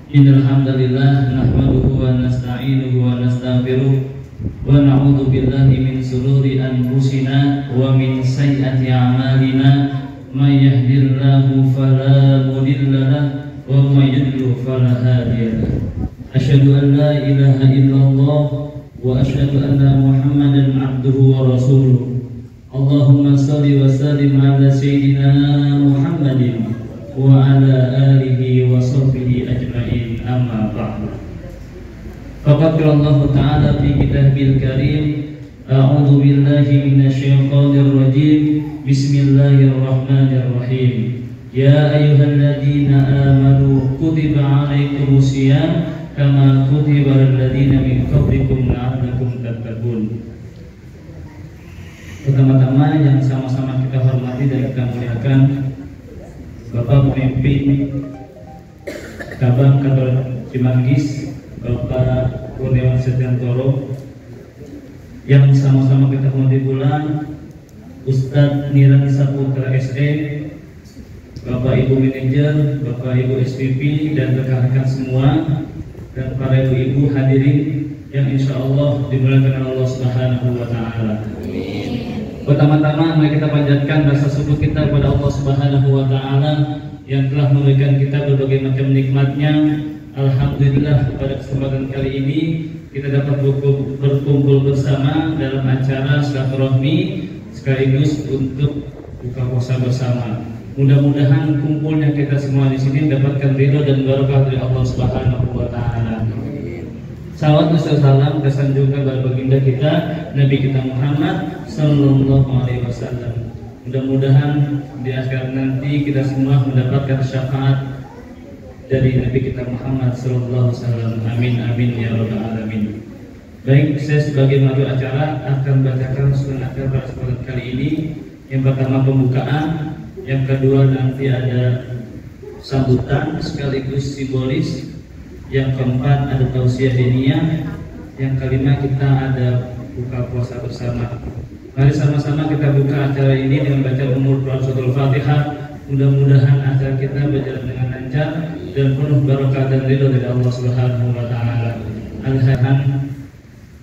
Innal hamdalillah nahmaduhu wa nasta'inuhu wa nastaghfiruh wa na'udzu billahi min shururi anfusina wa min sayyiati a'malina may yahdihillahu fala mudilla lahu wa may yudlil fala hadiya lahu. Asyhadu an la ilaha illallah wa asyhadu anna Muhammadan 'abduhu wa rasuluh. Allahumma shalli wa sallim ala sayyidina Muhammadin wa ala alihi wa sahbihi ajma'in, amma ba'du. Faqad qala Allah Ta'ala fi kitabil karim, a'udzu billahi minasyaitonir rajim, bismillahirrahmanirrahim. Ya ayyuhalladzina amanu kutiba 'alaikumus shiyam kama kutiba 'alal ladzina min qablikum la'allakum tattaqun. Pertama-tama yang sama-sama kita hormati dan kita muliakan Bapak Pemimpin Cabang Kantor Cimanggis, Bapak Kurniawan Setiantoro, yang sama-sama kita hormati pula Ustadz Niran Saputra SE, Bapak Ibu Manajer, Bapak Ibu SPP, dan rekan-rekan semua, dan para ibu-ibu hadirin yang insya Allah dimuliakan Allah Subhanahu wa Ta'ala. Pertama-tama mari kita panjatkan rasa syukur kita kepada Allah Subhanahu wa Ta'ala yang telah memberikan kita berbagai macam nikmatnya. Alhamdulillah, pada kesempatan kali ini kita dapat berkumpul bersama dalam acara silaturahmi sekaligus untuk buka puasa bersama. Mudah-mudahan kumpulnya kita semua di sini mendapatkan ridho dan barakah dari Allah Subhanahu wa Ta'ala. Salawat dan salam kesanjungan kepada baginda kita Nabi kita Muhammad Sallallahu Alaihi Wasallam. Mudah-mudahan di akhir nanti kita semua mendapatkan syafaat dari Nabi kita Muhammad Sallallahu Alaihi Wasallam. Amin amin ya rabbal alamin. Baik, saya sebagai madu acara akan bacakan surat akhir pada kesempatan kali ini. Yang pertama pembukaan, yang kedua nanti ada sambutan sekaligus simbolis, yang keempat ada tausiah diniyah, yang kelima kita ada buka puasa bersama. Mari sama-sama kita buka acara ini dengan baca umur suratul Fatihah. Mudah-mudahan acara kita berjalan dengan lancar dan penuh barakah dan ridho dari Allah Subhanahu wa Ta'ala. Alhamdulillah,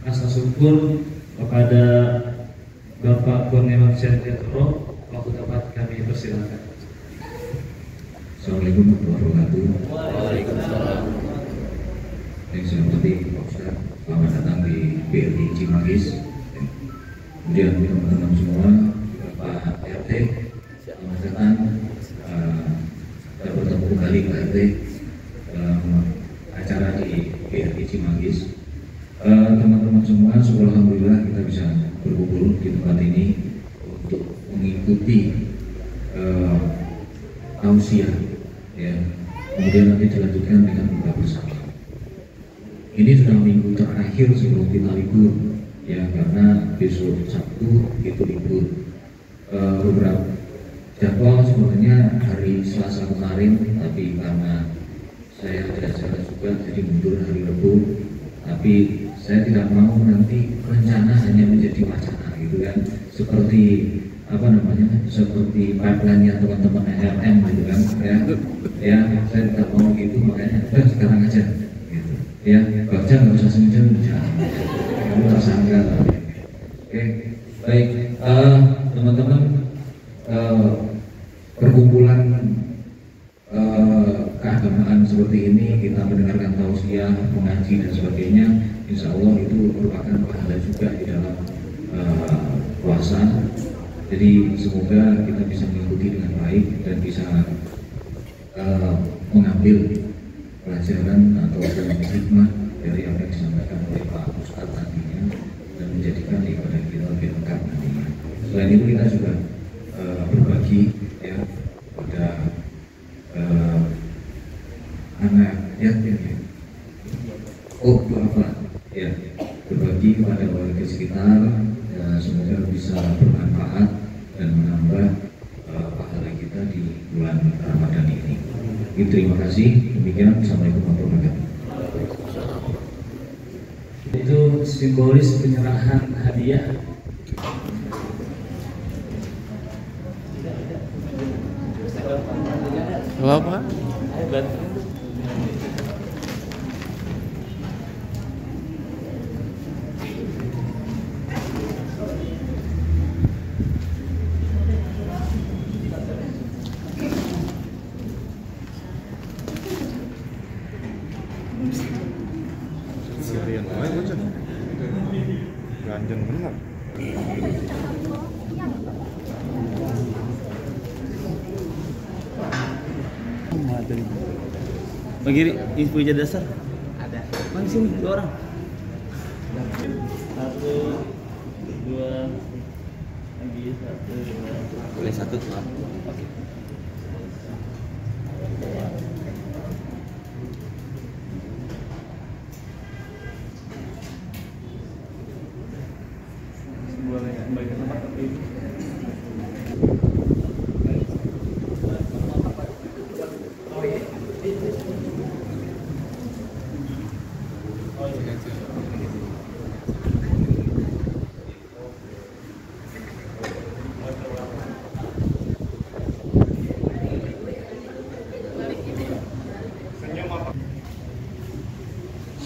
rasa syukur kepada Bapak Kurniawan Setiantoro. Waktu dapat kami persilakan. Assalamualaikum warahmatullahi wabarakatuh. Waalaikumsalam. Yang saya hormati Pak Ustaz, selamat datang di BRI Cimanggis. Kemudian teman-teman semua, Bapak RT, selamat datang. Kita bertemu kembali Pak RT dalam acara di BRI Cimanggis. Teman-teman semua, alhamdulillah kita bisa berkumpul di tempat ini untuk mengikuti tausiah, ya. Kemudian nanti dilanjutkan dengan buka bersama. Ini sudah minggu terakhir sebelum kita libur, ya, karena besok Sabtu itu libur. Beberapa jadwal sebenarnya hari Selasa kemarin, tapi karena saya ada acara juga jadi mundur hari Rabu. Tapi saya tidak mau nanti rencana hanya menjadi wacana, gitu kan, seperti apa namanya, seperti pipeline-nya teman-teman LM, gitu kan, ya, saya tidak mau gitu, makanya sekarang aja. Ya, baca nggak usah senjam, kamu tersangka. Oke, baik, teman-teman, perkumpulan keagamaan seperti ini, kita mendengarkan tausiah, mengaji dan sebagainya, insya Allah itu merupakan pahala juga di dalam puasa. Jadi semoga kita bisa mengikuti dengan baik dan bisa mengambil pelajaran atau hikmah dari apa yang disampaikan oleh Pak Ustadz nantinya dan menjadikan ibadah kita lebih lengkap nantinya. Selain itu kita juga berbagi, ya, pada anak yatim, ya. Ya, berbagi kepada warga sekitar, ya, semoga bisa bermanfaat dan menambah pahala kita di bulan Ramadan ini. Terima kasih. Demikian, Assalamualaikum warahmatullahi wabarakatuh. Itu simbolis penyerahan hadiah. Apa? ganjen bener. Bagi info ijazah dasar ada. Mana sini 2 orang? 1, 2 lagi 1, 2. Boleh 1 tuh. Oke. Boleh kembali ke tempat tapi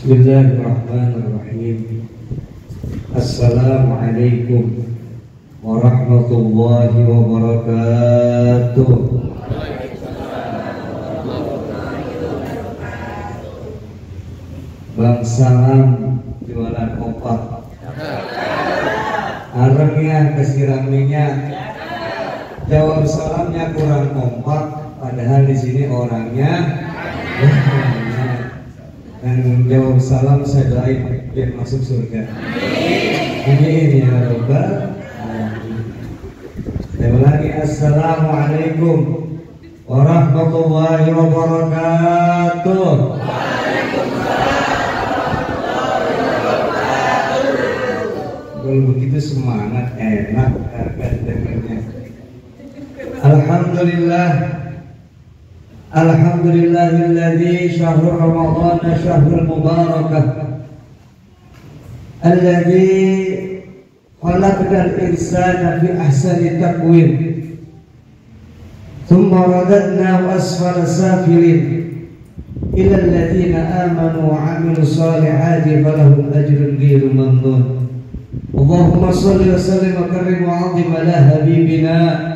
Bismillahirrahmanirrahim. Assalamualaikum warahmatullahi wabarakatuh. Bang salam jualan opak. Arengnya kesiram minyak. Jawab salamnya kurang kompak, padahal di sini orangnya dan jawab salam saya doain biar masuk surga. Amin ya rabbal alamin. Saya ulangi, assalamualaikum warahmatullahi wabarakatuh. Kalau begitu semangat, enak kan dengarnya. Alhamdulillah. Alhamdulillahilladzi syahrul Ramadan syahrul mubarakah alladzi khalaqal insana fi ahsani taqwim thumma radadnahu asfala safilin ila alladhina amanu wa 'amilus solihati falahum ajrun ghairu mamnun. Allahumma shalli wa sallim wa karrim wa 'azzim ala habibina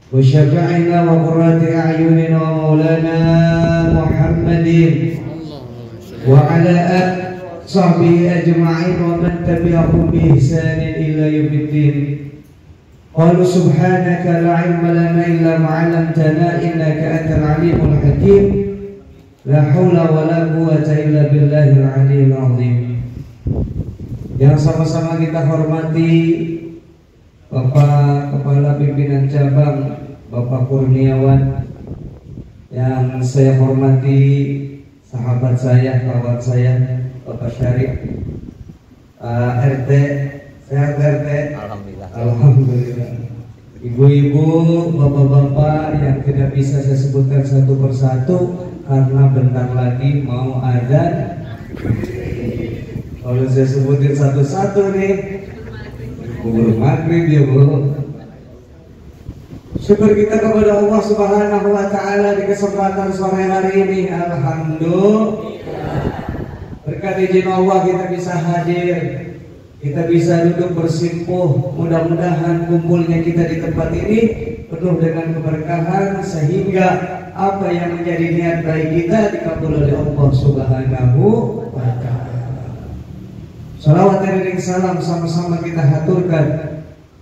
wa syafi'ina wa qurrati a'yunina wa maulana Muhammadin wa ala sahbihi ajma'in wa man tabi'ahum bi ihsanin ila yaumiddin. Qalu subhanaka la 'ilma lana illa ma 'allamtana innaka antal 'alimul hakim. La haula wa la quwwata illa billahil 'aliyyil 'azim. Yang sama-sama kita hormati Bapak Kepala Pimpinan Cabang Bapak Kurniawan, yang saya hormati sahabat saya, kawan saya Bapak Syarif, RT, sehat RT? Alhamdulillah. Alhamdulillah. Ibu-ibu, bapak-bapak yang tidak bisa saya sebutkan satu persatu karena bentar lagi mau azan. Kalau saya sebutin satu-satu nih, belum maghrib ya Bu. Syukur kita kepada Allah Subhanahu wa Ta'ala di kesempatan sore hari ini. Alhamdulillah, berkat izin Allah kita bisa hadir, kita bisa duduk bersimpuh. Mudah-mudahan kumpulnya kita di tempat ini penuh dengan keberkahan, sehingga apa yang menjadi niat baik kita dikabul oleh Allah Subhanahu wa Ta'ala. Salawat dan salam sama-sama kita haturkan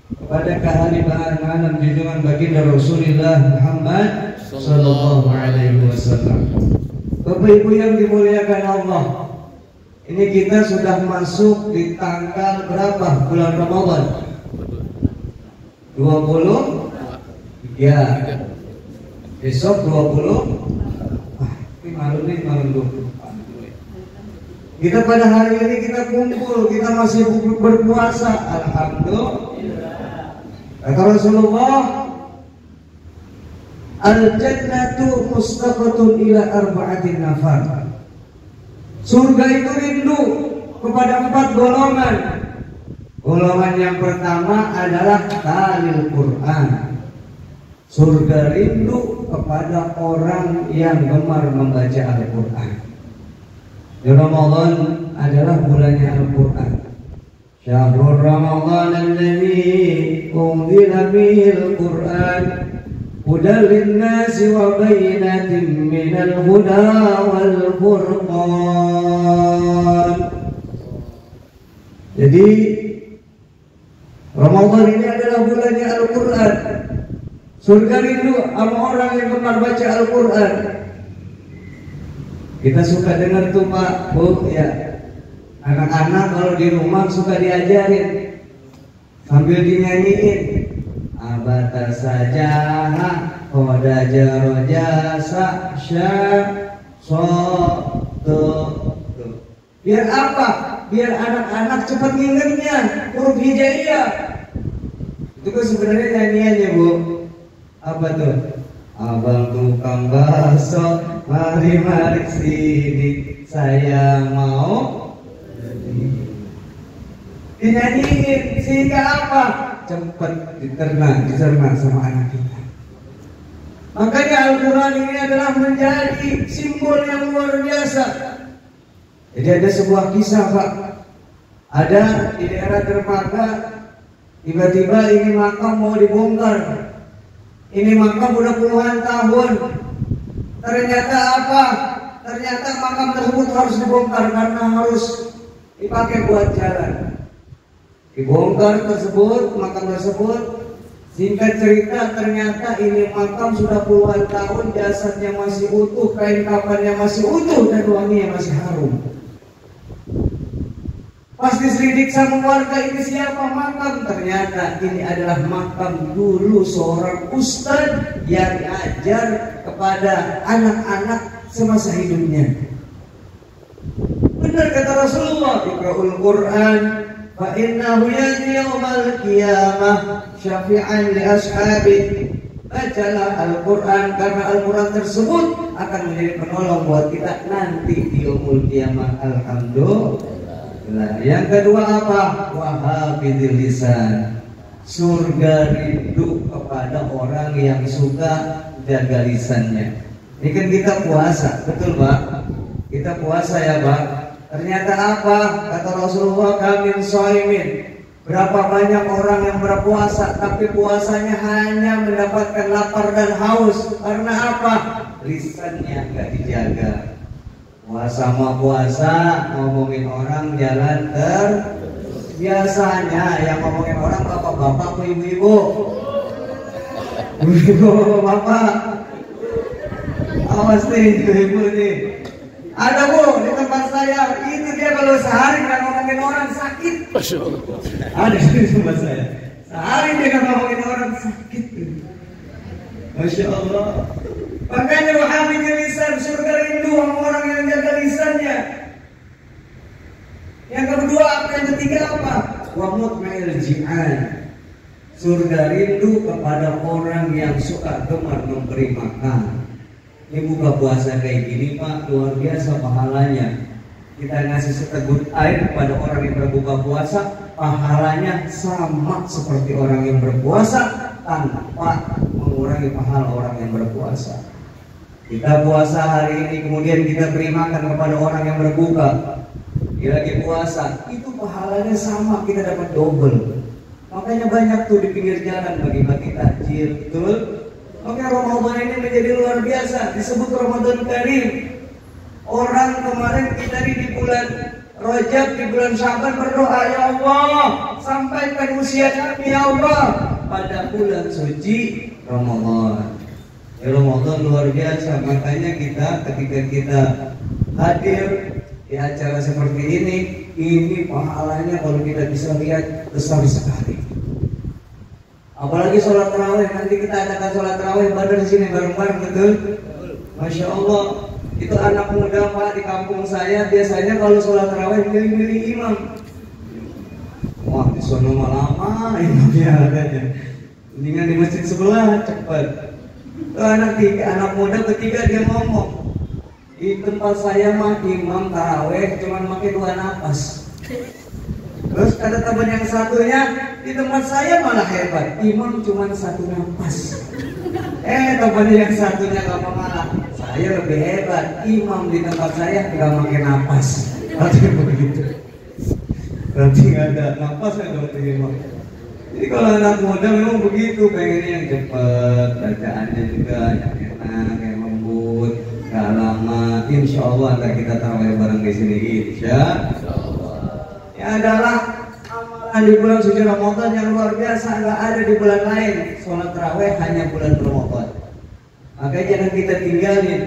kepada kehadiran alam junjungan baginda Rasulullah Muhammad sallallahu alaihi wasallam. Bapak Ibu yang dimuliakan Allah, ini kita sudah masuk di tanggal berapa bulan Ramadan? 20? Ya. Besok 20. Ini malam 20. Kita pada hari ini kita kumpul, kita masih berpuasa. Alhamdulillah. Kata Rasulullah, al-jannatu mustaqatun ila arba'atin nafar. Surga itu rindu kepada 4 golongan. Golongan yang pertama adalah talil Quran. Surga rindu kepada orang yang gemar membaca Al-Quran. Ramadan adalah bulannya Al-Quran. Syahrul Ramadan alladzi unzila fihi Al-Quran hudan lin-nasi wa bayyinatin minal huda wal furqan. Jadi Ramadan ini adalah bulannya Al-Quran. Surga rindu sama orang yang gemar baca Al-Quran. Kita suka dengar tuh Pak, Bu, ya, anak-anak kalau di rumah suka diajarin sambil dinyanyiin. Abata saja, koda jarojasa, biar apa? Biar anak-anak cepat ngingetnya huruf hijaiyah. Itu kan sebenarnya nyanyiannya, Bu. Apa tuh? Abang tukang bakso, mari sini, saya mau dinyanyiin sehingga apa? Cepat dicerna sama anak kita. Makanya Al-Quran ini adalah menjadi simbol yang luar biasa. Jadi ada sebuah kisah, Pak. Ada di daerah dermaga, tiba-tiba ini makam mau dibongkar. Ini makam udah puluhan tahun. Ternyata apa? Ternyata makam tersebut harus dibongkar karena harus dipakai buat jalan. Dibongkar tersebut, makam tersebut. Singkat cerita, ternyata ini makam sudah puluhan tahun, jasadnya masih utuh, kain kafannya masih utuh, dan wanginya masih harum. Pas diselidik sama warga, ini siapa makam? Ternyata ini adalah makam dulu seorang ustadz yang ajar kepada anak-anak semasa hidupnya. Benar kata Rasulullah, Iqra'ul Quran fa innahu ya'ti yaumal qiyamah syafi'an li ashabi. Bacalah Al-Quran karena Al-Quran tersebut akan menjadi penolong buat kita nanti di yaumul qiyamah. Alhamdulillah. Yang kedua apa? Wahafidil lisan. Surga rindu kepada orang yang suka jaga lisannya. Ini kan kita puasa, betul Pak? Kita puasa ya Pak. Ternyata apa? Kata Rasulullah, kamin shaimin. Berapa banyak orang yang berpuasa tapi puasanya hanya mendapatkan lapar dan haus. Karena apa? Lisannya nggak dijaga. Puasa mau puasa, ngomongin orang jalan biasanya yang ngomongin orang bapak-bapak, ibu-ibu, bapak. Awas nih, ibu-ibu nih. Ada Bu di tempat saya, itu dia kalau sehari nggak ngomongin orang sakit. Ada di tempat saya, sehari dia nggak ngomongin orang sakit. Masya Allah. Makanya wahafidil lisan, surga rindu sama orang yang jaga lisannya. Yang kedua apa? Yang ketiga apa? Wa mutma'il ji'an. Surga rindu kepada orang yang suka gemar memberi makan. Ini buka puasa kayak gini Pak, luar biasa pahalanya. Kita ngasih seteguk air kepada orang yang berbuka puasa, pahalanya sama seperti orang yang berpuasa tanpa mengurangi pahala orang yang berpuasa. Kita puasa hari ini, kemudian kita beri makan kepada orang yang berbuka. Dia lagi puasa, itu pahalanya sama, kita dapat double. Makanya banyak tuh di pinggir jalan bagi-bagi takjil, betul? Makanya Ramadan ini menjadi luar biasa, disebut Ramadan Karim. Orang kemarin kita di bulan Rajab, di bulan Syaban berdoa, ya Allah, sampaikan usia kami ya Allah pada bulan suci Ramadan. Ramadan luar biasa, makanya kita ketika kita hadir di acara seperti ini pahalanya kalau kita bisa lihat besar sekali. Apalagi sholat tarawih, nanti kita adakan sholat tarawih pada di sini bareng-bareng, betul? Masya Allah, itu anak muda Pak di kampung saya biasanya kalau sholat tarawih milih-milih imam. Wah di sono lama imamnya adanya, mendingan di masjid sebelah cepat. Anak muda ketiga dia ngomong, di tempat saya mah imam taraweh cuma pakai 2 napas. Terus kata teman yang satunya, di tempat saya malah hebat, imam cuma 1 napas. Temannya yang satunya gak malah, saya lebih hebat, imam di tempat saya nggak pakai napas. Berarti begitu. Berarti nggak ada napas ya berarti imam. Jadi kalau anak muda memang begitu, pengennya yang cepat, bacaannya juga yang enak, yang lembut, gak lama. Insya Allah akan kita tarawih bareng di sini, insya Allah. Ya adalah amalan di bulan suci Ramadan yang luar biasa, nggak ada di bulan lain. Sholat tarawih hanya bulan Ramadan. Makanya jangan kita tinggalin.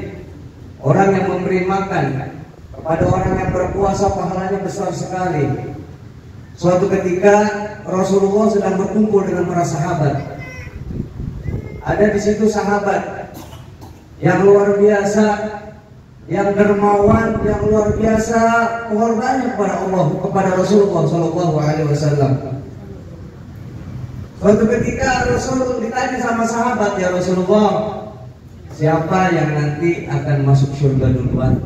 Orang yang memberi makan kepada orang yang berpuasa pahalanya besar sekali. Suatu ketika Rasulullah sedang berkumpul dengan para sahabat. Ada di situ sahabat yang luar biasa, yang dermawan, yang luar biasa pengorbanannya kepada Allah, kepada Rasulullah Shallallahu Alaihi Wasallam. Suatu ketika Rasul ditanya sama sahabat, ya Rasulullah, siapa yang nanti akan masuk surga duluan?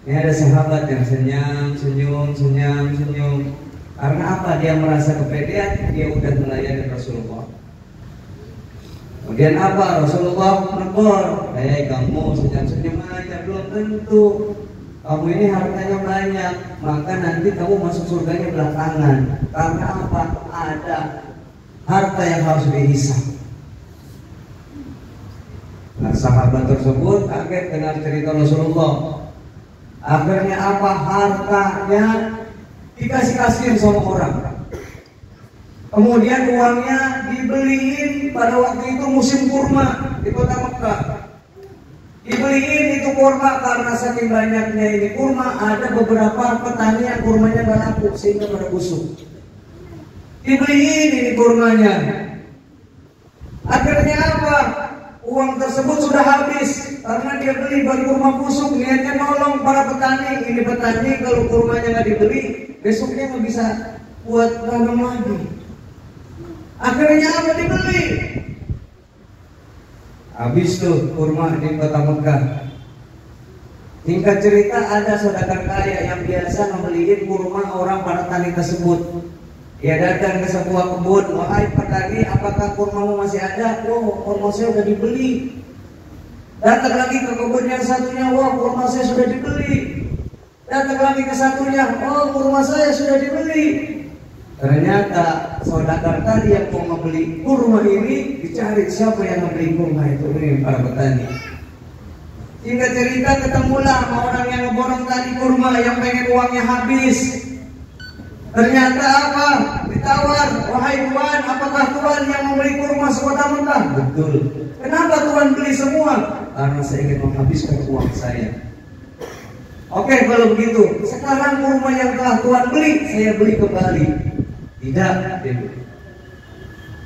Ini ada sahabat yang senyum. Karena apa? Dia merasa kepedean, dia udah melayani Rasulullah. Kemudian apa? Rasulullah menegur, kamu senyum aja, belum tentu. Kamu ini hartanya banyak, maka nanti kamu masuk surganya belakangan. Karena apa? Ada harta yang harus dihisab. Nah, sahabat tersebut kaget dengar cerita Rasulullah. Akhirnya apa? Hartanya dikasih-kasihin sama orang. Kemudian uangnya dibeliin pada waktu itu musim kurma di kota Mekah. Dibeliin itu kurma karena saking banyaknya ini kurma, ada beberapa petani yang kurmanya gak laku sehingga pada busuk. Dibeliin ini kurmanya. Akhirnya apa? Uang tersebut sudah habis karena dia beli bagi kurma busuk, niatnya nolong para petani. Ini petani kalau kurmanya nggak dibeli, besoknya nggak bisa buat tanam lagi. Akhirnya apa? Dibeli. Habis tuh kurma di kota Mekah. Singkat cerita, ada saudagar kaya yang biasa membeliin kurma orang para petani tersebut. Dia datang ke sebuah kebun, wahai petani, apakah kurmamu masih ada? Oh, kurma saya sudah dibeli. Datang lagi ke kebun yang satunya, wah, kurma saya sudah dibeli. Datang lagi ke satunya, oh, kurma saya sudah dibeli. Ternyata saudagar tadi yang mau membeli kurma ini dicari siapa yang membeli kurma itu, ini para petani. Hingga cerita ketemulah sama orang yang ngeborong tadi kurma yang pengen uangnya habis. Ternyata apa? Ditawar, wahai Tuhan, apakah Tuhan yang membeli kurma sekota Mekah? Betul. Kenapa Tuhan beli semua? Karena saya ingin menghabiskan uang saya. Oke, kalau begitu, sekarang kurma yang telah Tuhan beli, saya beli kembali. Tidak,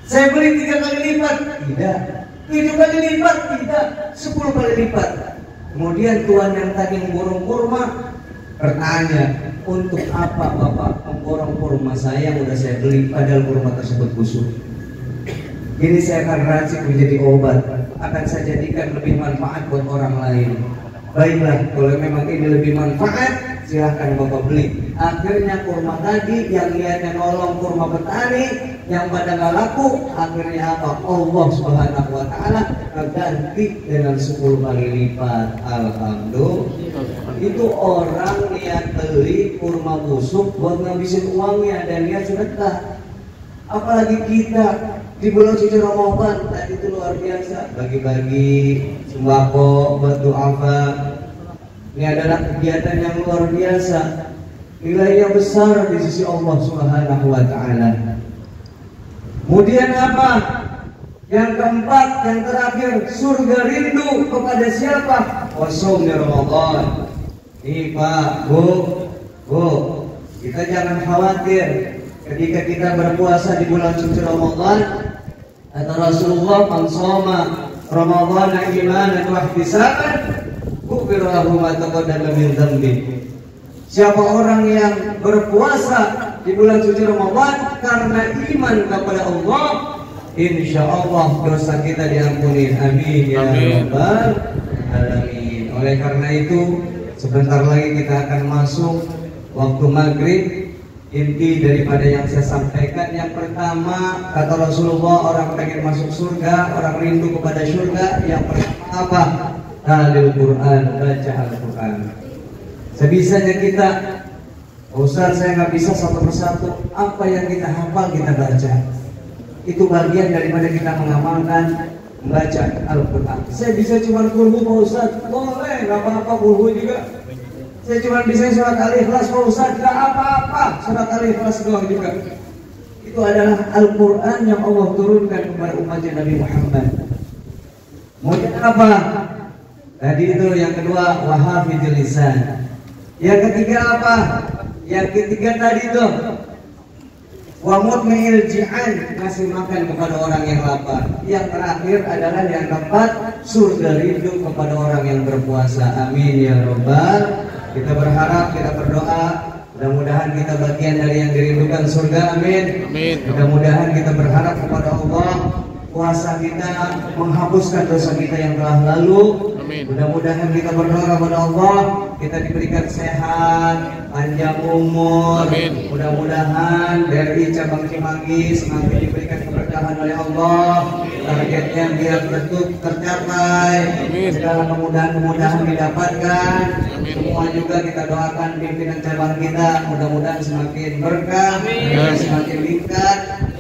saya beli 3 kali lipat. Tidak. 7 kali lipat. Tidak. 10 kali lipat. Kemudian Tuhan yang tadi memborong kurma bertanya, untuk apa Bapak memborong kurma saya yang sudah saya beli padahal kurma tersebut busuk? Ini saya akan racik menjadi obat, akan saya jadikan lebih manfaat buat orang lain. Baiklah, kalau memang ini lebih manfaat, silahkan Bapak beli. Akhirnya kurma tadi yang niatnya nolong kurma petani yang pada nggak laku, akhirnya apa? Allah Subhanahu wa Ta'ala ganti dengan 10 kali lipat. Alhamdulillah. Itu orang niat beli kurma busuk buat ngabisin uangnya dan niat sedekah. Apalagi kita di bulan suci Ramadan tadi itu luar biasa, bagi-bagi sembako buat duafa. Ini adalah kegiatan yang luar biasa, nilainya besar di sisi Allah Subhanahu wa Ta'ala. Kemudian apa? Yang keempat, yang terakhir, surga rindu kepada siapa? Wassaumi Ramadan. Nih Pak, Bu, kita jangan khawatir ketika kita berpuasa di bulan suci Ramadan. Kata Rasulullah, man shoma Ramadan imanan wa ihtisaban, ghufira lahu ma taqaddama min dzambi. Siapa orang yang berpuasa di bulan suci Ramadan karena iman kepada Allah, insya Allah dosa kita diampuni. Amin ya rabbal alamin. Oleh karena itu, sebentar lagi kita akan masuk waktu maghrib. Inti daripada yang saya sampaikan, yang pertama, kata Rasulullah, orang pengen masuk surga, orang rindu kepada surga, yang pertama apa? Talil Quran, baca Al-Quran. Sebisanya kita, Ustaz, saya nggak bisa satu persatu. Apa yang kita hafal kita baca. Itu bagian daripada kita mengamalkan membaca Al-Quran. Saya bisa cuma kulhu Pak Ustaz, boleh, nggak apa-apa kulhu juga. Saya cuma bisa surat Al-Ikhlas, Pak Ustaz, tidak apa-apa. Surat Al-Ikhlas doang juga. Itu adalah Al-Quran yang Allah turunkan kepada umatnya Nabi Muhammad. Mau apa? Tadi itu yang kedua, wahafidul lisan. Yang ketiga apa? Yang ketiga tadi itu wamutma'il ji'an, ngasih makan kepada orang yang lapar. Yang terakhir adalah yang keempat, surga rindu kepada orang yang berpuasa. Amin ya robbal. Kita berharap, kita berdoa, mudah-mudahan kita bagian dari yang dirindukan surga. Amin. Amin. Mudah-mudahan kita berharap kepada Allah, puasa kita menghapuskan dosa kita yang telah lalu. Amin. Mudah-mudahan kita berdoa kepada Allah, kita diberikan sehat, panjang umur. Amin. Mudah-mudahan dari cabang Cimanggis semakin diberikan keberkahan oleh Allah. Targetnya biar tercapai. Amin. Segala kemudahan didapatkan. Amin. Semua juga kita doakan pimpinan cabang kita, mudah-mudahan semakin berkah, semakin meningkat.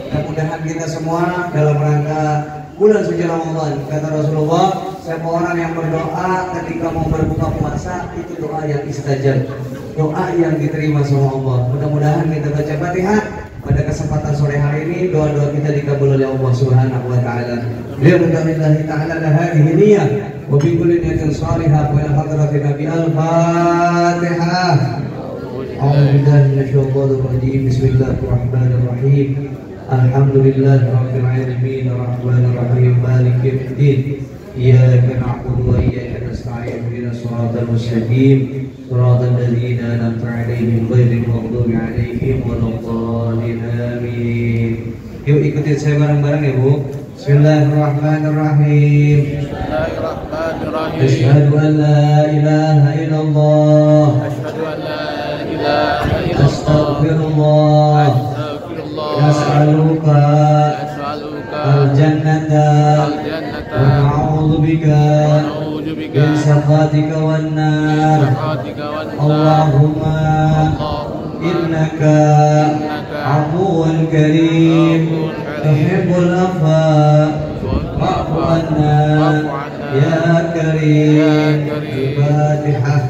Mudah-mudahan kita semua dalam rangka bulan suci Ramadan, kata Rasulullah, siapa orang yang berdoa ketika mau berbuka puasa, itu doa yang istajab, doa yang diterima sama Allah. Mudah-mudahan kita baca Fatihah pada kesempatan sore hari ini, doa-doa kita dikabul oleh Allah Subhanahu wa taala. Billahi ta'ala hadhihi niyyah wa bi kulli niyatin shalihah wa ila hadratin Nabi al-Fatihah. A'udzu billahi minasyaitonir rajim. Bismillahirrahmanirrahim. Alhamdulillah rabbil alamin arrahmanir rahim maliki yaumiddin iyyaka na'budu wa iyyaka nasta'in ihdinas siratal mustaqim siratal ladzina an'amta 'alaihim ghairil maghdubi 'alaihim waladdallin amin. Yuk ikutin saya bareng-bareng ya Bu. Bismillahirrahmanirrahim. Bismillahirrahmanirrahim. Asyhadu an la ilaha illallah. Asyhadu an la ilaha illallah. Astaghfirullah. Nas'aluka al-jannata wa na'udzu bika min sakhatika wan nar. Allahumma innaka 'afuwun karim tuhibbul 'afwa fa'fu 'anna ya karim. Al-Fatihah.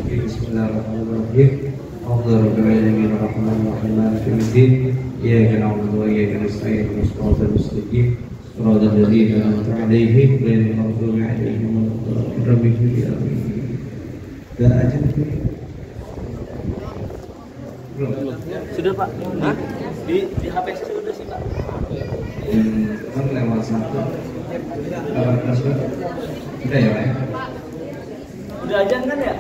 Bismillahirrahmanirrahim. Alhamdulillahirabbil alamin maliki yaumiddin iyyaka na'budu wa iyyaka nasta'in ihdinas siratal mustaqim siratal ladzina an'amta 'alaihim ghairil maghdubi 'alaihim waladdallin. Dah aja sudah Pak. Di HP saya sudah sih Pak. Kan lewat satu. Udah ya Pak. Udah ajan kan ya?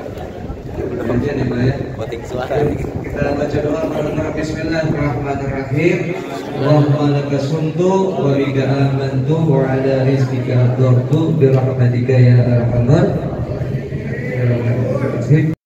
Kemudian ya Pak ya. Voting suara. Kita baca doa bareng-bareng. Bismillahirrahmanirrahim. Allahumma laka sumtu wa bika amantu wa ala rizqika afdartu bi rahmatika ya arhamar.